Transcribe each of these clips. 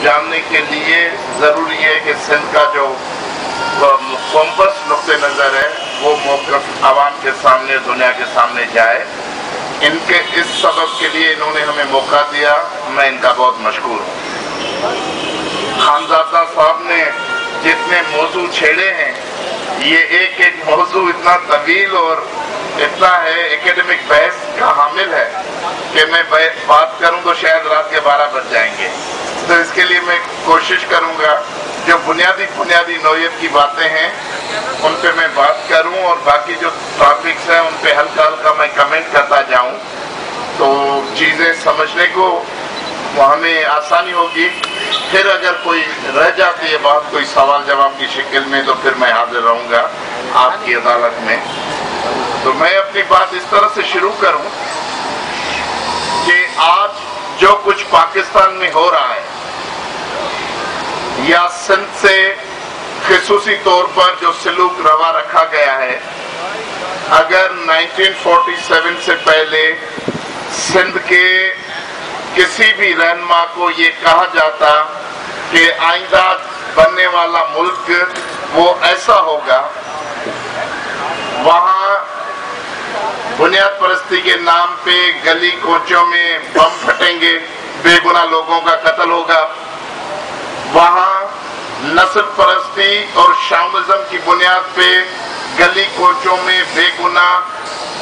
जानने के लिए ज़रूरी है कि सिंध का जो कॉम्पस नुक्ते नज़र है वो मौक़िफ़ आवाम के सामने, दुनिया के सामने जाए। इनके इस सबब के लिए इन्होंने हमें मौका दिया, मैं इनका बहुत मशकूर हूँ। खानज़ादा साहब ने जितने मौजू छेड़े हैं, ये एक एक मौजू इतना तवील और इतना है, एकेडमिक बहस का हामिल है कि मैं बात करूं तो शायद रात के 12 बज जाएंगे। तो इसके लिए मैं कोशिश करूंगा जो बुनियादी नौयत की बातें हैं उन पे मैं बात करूं और बाकी जो टॉपिक्स हैं उन पे हल्का हल्का मैं कमेंट करता जाऊं, तो चीज़ें समझने को हमें आसानी होगी। फिर अगर कोई रह जाती है बात कोई सवाल जवाब की शक्ल में, तो फिर मैं हाजिर रहूँगा आपकी अदालत में। तो मैं अपनी बात इस तरह से शुरू करूं कि आज जो कुछ पाकिस्तान में हो रहा है या सिंध से ख़ुसूसी तौर पर जो सलूक रवा रखा गया है, अगर 1947 से पहले सिंध के किसी भी रहनुमा को ये कहा जाता कि आइंदा बनने वाला मुल्क वो ऐसा होगा, वहाँ बुनियाद परस्ती के नाम पे गली कोचों में बम फटेंगे, बेगुनाह लोगों का कत्ल होगा, वहाँ नस्ल परस्ती और शामिज़म की बुनियाद पे गली कोचों में बेगुनाह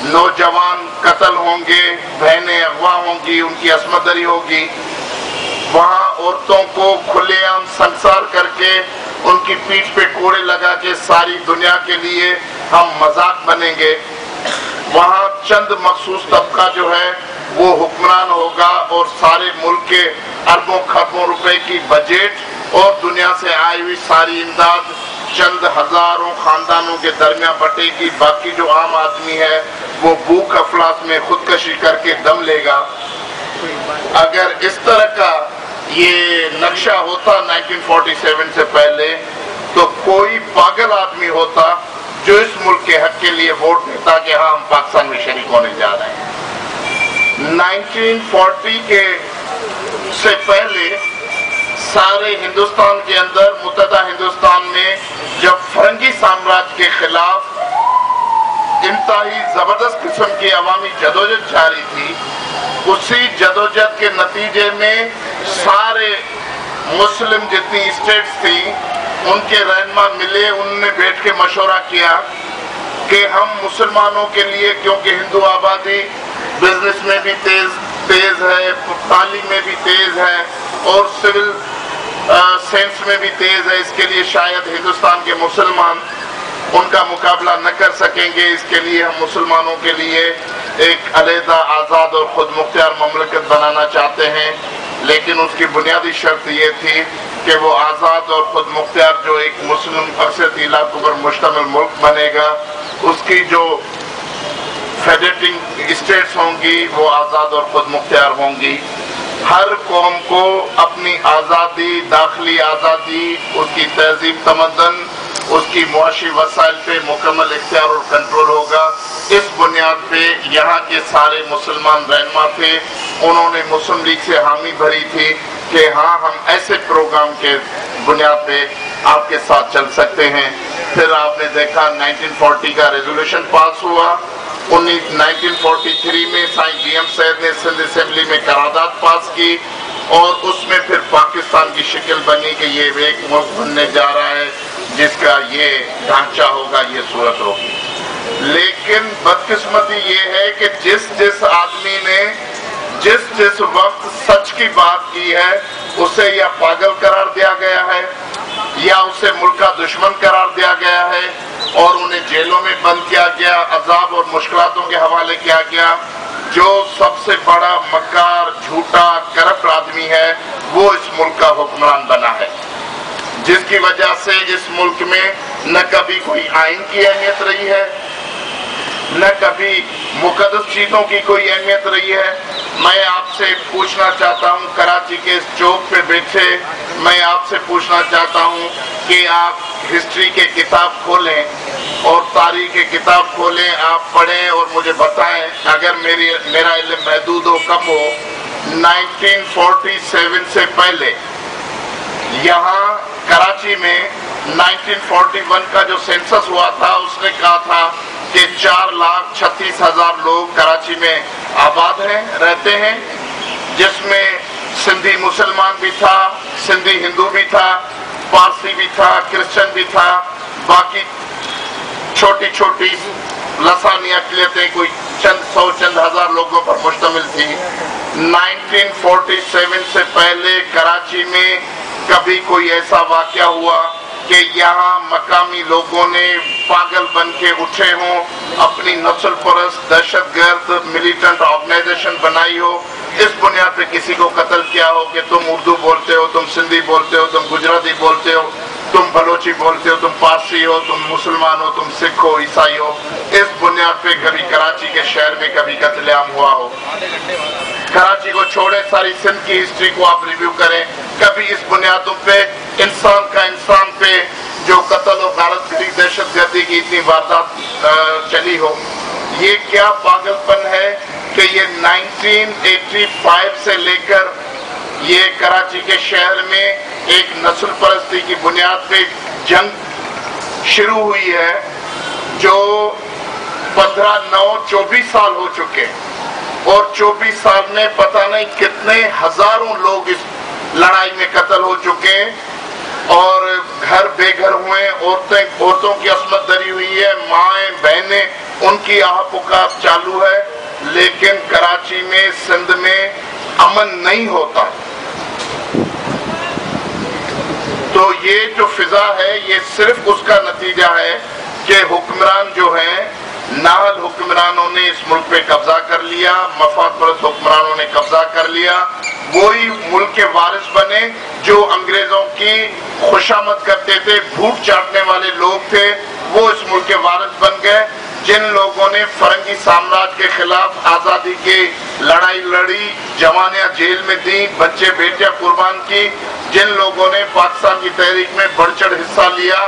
नौजवान कत्ल होंगे, बहनें अगवा होंगी, उनकी असमत-दरी होगी, वहाँ औरतों को खुलेआम संसार करके उनकी पीठ पे कोड़े लगा के सारी दुनिया के लिए हम मजाक बनेंगे, वहाँ चंद मखसूस तबका जो है वो हुक्मरान होगा और सारे मुल्क के अरबों खरबों रुपए की बजट और दुनिया से आई हुई सारी इमदाद चंद हजारों खानदानों के दरमियान बटेगी, बाकी जो आम आदमी है वो भूख अफलास में खुदकशी करके दम लेगा। अगर इस तरह का ये नक्शा होता 1947 से पहले, तो कोई पागल आदमी होता जो इस मुल्क के हक के लिए वोट देता कि हाँ हम पाकिस्तान में शरीक होने जा रहे हैं। 1940 के से पहले सारे हिंदुस्तान के अंदर, मुत्तहदा हिंदुस्तान में जब फरंगी साम्राज्य के खिलाफ इंतहाई जबरदस्त किस्म की अवामी जदोजहद जारी थी, उसी जदोजहद के नतीजे में सारे मुस्लिम जितनी स्टेट्स थी उनके रहनुमा मिले, उनने बैठ के मशवरा किया कि हम मुसलमानों के लिए, क्योंकि हिंदू आबादी बिजनेस में भी तेज है, तालीम में भी तेज है और सिविल सेंस में भी तेज है, इसके लिए शायद हिंदुस्तान के मुसलमान उनका मुकाबला न कर सकेंगे। इसके लिए हम मुसलमानों के लिए एक अलहदा आज़ाद और खुद मुख्तियार ममलकत बनाना चाहते हैं, लेकिन उसकी बुनियादी शर्त ये थी कि वो आज़ाद और खुद मुख्तियार जो एक मुस्लिम अक्सर इलाकों पर मुश्तमिल मुल्क बनेगा, उसकी जो फेडरेटिंग स्टेट्स होंगी वो आज़ाद और खुद मुख्तियार होंगी। हर कौम को अपनी आज़ादी, दाखिली आज़ादी, उसकी तहजीब तमद्दन, उसकी मुआशी वसाइल पे मुकम्मल इख्तियार और कंट्रोल होगा। इस बुनियाद पे यहाँ के सारे मुसलमान रहनुमा थे, उन्होंने मुस्लिम लीग से हामी भरी थी कि हाँ हम ऐसे प्रोग्राम के बुनियाद पे आपके साथ चल सकते हैं। फिर आपने देखा 1940 का रेजोल्यूशन पास हुआ, 1943 में साईं GM सैयद ने सिंध असेंबली में करारदाद पास की और उसमें फिर पाकिस्तान की शक्ल बनी कि ये एक मुल्क बनने जा रहा है जिसका ये ढांचा होगा, ये सूरत होगी। लेकिन बदकिस्मती ये है कि जिस आदमी ने जिस वक्त सच की बात की है उसे या पागल करार दिया गया है या उसे मुल्क का दुश्मन करार दिया गया है और उन्हें जेलों में बंद किया गया, अजाब और मुश्किलातों के हवाले किया गया। जो सबसे बड़ा मक्कार, झूठा, करप्ट आदमी है वो इस मुल्क का हुक्मरान बना है, जिसकी वजह से इस मुल्क में न कभी कोई आइन की अहमियत रही है, न कभी मुकद्दस चीज़ों की कोई अहमियत रही है। मैं आपसे पूछना चाहता हूँ, कराची के इस चौक पे बैठे मैं आपसे पूछना चाहता हूँ कि आप हिस्ट्री के किताब खोलें और तारीख के किताब खोलें, आप पढ़ें और मुझे बताएं, अगर मेरा इल्म महदूद हो, कम हो, 1947 से पहले यहाँ कराची में 1941 का जो सेंसस हुआ था उसने कहा था कि 4,36,000 लोग कराची में आबाद हैं, रहते हैं, जिसमें सिंधी मुसलमान भी था, सिंधी हिंदू भी था, पारसी भी था, क्रिश्चियन भी था, बाकी छोटी छोटी लसानी अक़लियतें कोई चंद हजार लोगों पर मुश्तमिल थी। 1947 से पहले कराची में कभी कोई ऐसा वाक़या हुआ कि यहाँ मकामी लोगों ने पागल बन के उठे हों, अपनी नस्ल परस्त दहशतगर्द मिलिटेंट ऑर्गेनाइजेशन बनाई हो, इस बुनियाद पे किसी को कत्ल किया हो कि तुम उर्दू बोलते हो, तुम सिंधी बोलते हो, तुम गुजराती बोलते हो, तुम बलोची बोलते हो, तुम पारसी हो, तुम मुसलमान हो, तुम सिख हो, ईसाई हो, इस बुनियाद पे कभी कराची के शहर में कभी कत्लेआम हुआ हो? कराची को छोड़े सारी सिंध की हिस्ट्री को आप रिव्यू करें, कभी इस बुनियादों पे इंसान का इंसान पे जो कत्ल और गारतगरी दहशतगर्दी की इतनी वारदात चली हो? ये क्या पागलपन है कि ये 1985 से लेकर ये कराची के शहर में एक नस्ल परस्ती की बुनियाद पे जंग शुरू हुई है, जो 15-9-24 साल हो चुके, और 24 साल में पता नहीं कितने हजारों लोग इस लड़ाई में कत्ल हो चुके, और घर बेघर हुए, औरतों की अस्मत दरी हुई है, माएँ बहनें उनकी आह पुकार चालू है, लेकिन कराची में सिंध में अमन नहीं होता। तो ये जो फिजा है ये सिर्फ उसका नतीजा है कि हुक्मरान जो हैं, नाहल हुक्मरानों ने इस मुल्क पे कब्जा कर लिया, मफाद परस्त हुक्मरानों ने कब्जा कर लिया, वही मुल्क के वारिस बने जो अंग्रेजों की खुशामद करते थे, भूख चाटने वाले लोग थे, वो इस मुल्क के वारिस बन गए। जिन लोगों ने फरंगी साम्राज्य के खिलाफ आज़ादी की लड़ाई लड़ी, जवानियां जेल में दी, बच्चे बेटियां कुर्बान की, जिन लोगों ने पाकिस्तान की तहरीक में बढ़ चढ़ हिस्सा लिया,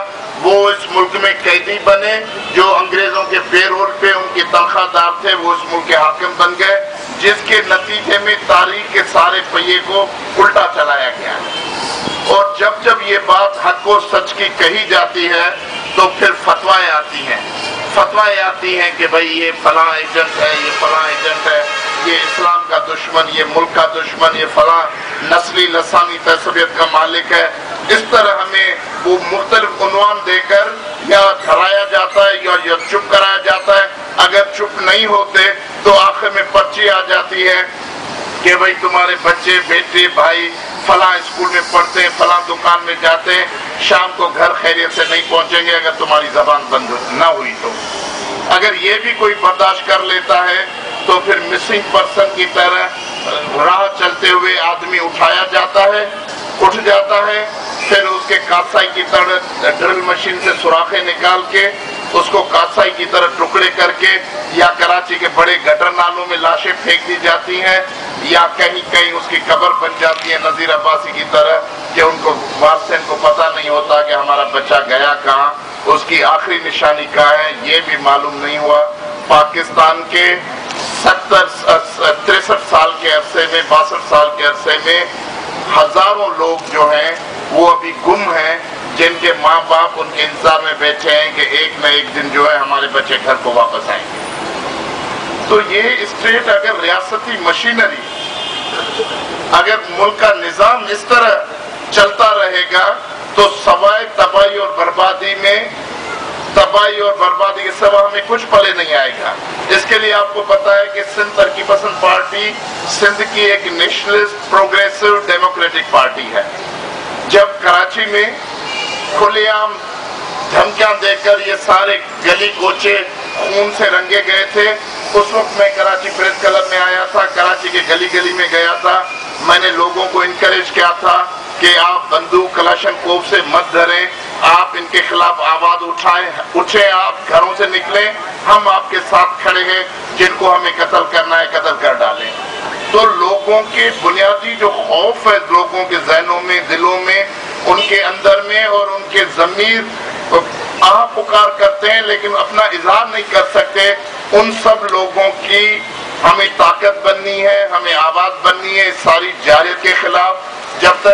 वो इस मुल्क में कैदी बने, जो अंग्रेजों के पेरोल पे उनके तनख्वाहदार थे वो इस मुल्क के हाकिम बन गए, जिसके नतीजे में तारीख के सारे पहिए को उल्टा चलाया गया। और जब जब ये बात हक और सच की कही जाती है तो फिर फतवाएं आती हैं, कि भाई ये फलां एजेंट है, ये फलां एजेंट है, ये इस्लाम का दुश्मन, ये मुल्क का दुश्मन, ये फलां नस्ली लसानी तसबियत का मालिक है। इस तरह हमें वो मुख्तलिफ उन्वान देकर या डराया जाता है या चुप कराया जाता है। अगर चुप नहीं होते तो आखिर में पर्ची आ जाती है कि भाई तुम्हारे बच्चे बेटे भाई फलां स्कूल में पढ़ते हैं, फलां दुकान में जाते हैं, शाम को घर खैरियत से नहीं पहुंचेंगे अगर तुम्हारी जबान बंद ना हुई तो। अगर ये भी कोई बर्दाश्त कर लेता है तो फिर मिसिंग पर्सन की तरह राह चलते हुए आदमी उठाया जाता है, उठ जाता है, फिर उसके कासाई की तरह ड्रिल मशीन से सुराखें निकाल के उसको कासाई की तरह टुकड़े करके या कराची के बड़े गटर नालों में लाशें फेंक दी जाती हैं, या कहीं कहीं उसकी कब्र बन जाती है नजीर अब्बासी की तरह कि उनको वारसन को पता नहीं होता कि हमारा बच्चा गया कहाँ, उसकी आखिरी निशानी कहाँ है, ये भी मालूम नहीं हुआ। पाकिस्तान के 63 साल के अरसे में, 62 साल के अरसे में हजारों लोग जो हैं वो अभी गुम हैं, जिनके माँ बाप उनके इंतजार में बैठे हैं कि एक न एक दिन जो है हमारे बच्चे घर को वापस आएंगे। तो ये स्टेट अगर रियासती मशीनरी, अगर मुल्क का निजाम इस तरह चलता रहेगा तो सवाए तबाही और बर्बादी के सिवा हमें कुछ पले नहीं आएगा। इसके लिए आपको पता है कि सिंध तरक्की पसंद पार्टी सिंध की एक नेशनलिस्ट प्रोग्रेसिव डेमोक्रेटिक पार्टी है। जब कराची में खुलेआम धमकियां देकर ये सारे गली कोचे खून से रंगे गए थे, उस वक्त मैं कराची प्रेस क्लब में आया था, कराची के गली गली में गया था, मैंने लोगों को इनकरेज किया था कि आप बंदूक कलाशनकोव से मत डरें, आप इनके खिलाफ आवाज उठें, आप घरों से निकलें, हम आपके साथ खड़े हैं, जिनको हमें कत्ल करना है कत्ल कर डालें। तो लोगों के बुनियादी जो खौफ है लोगों के जहनों में, दिलों में, उनके अंदर में, और उनके ज़मीर आह पुकार करते हैं लेकिन अपना इजहार नहीं कर सकते, उन सब लोगों की हमें ताकत बननी है, हमें आवाज बननी है इस सारी जारियत के खिलाफ। जब तक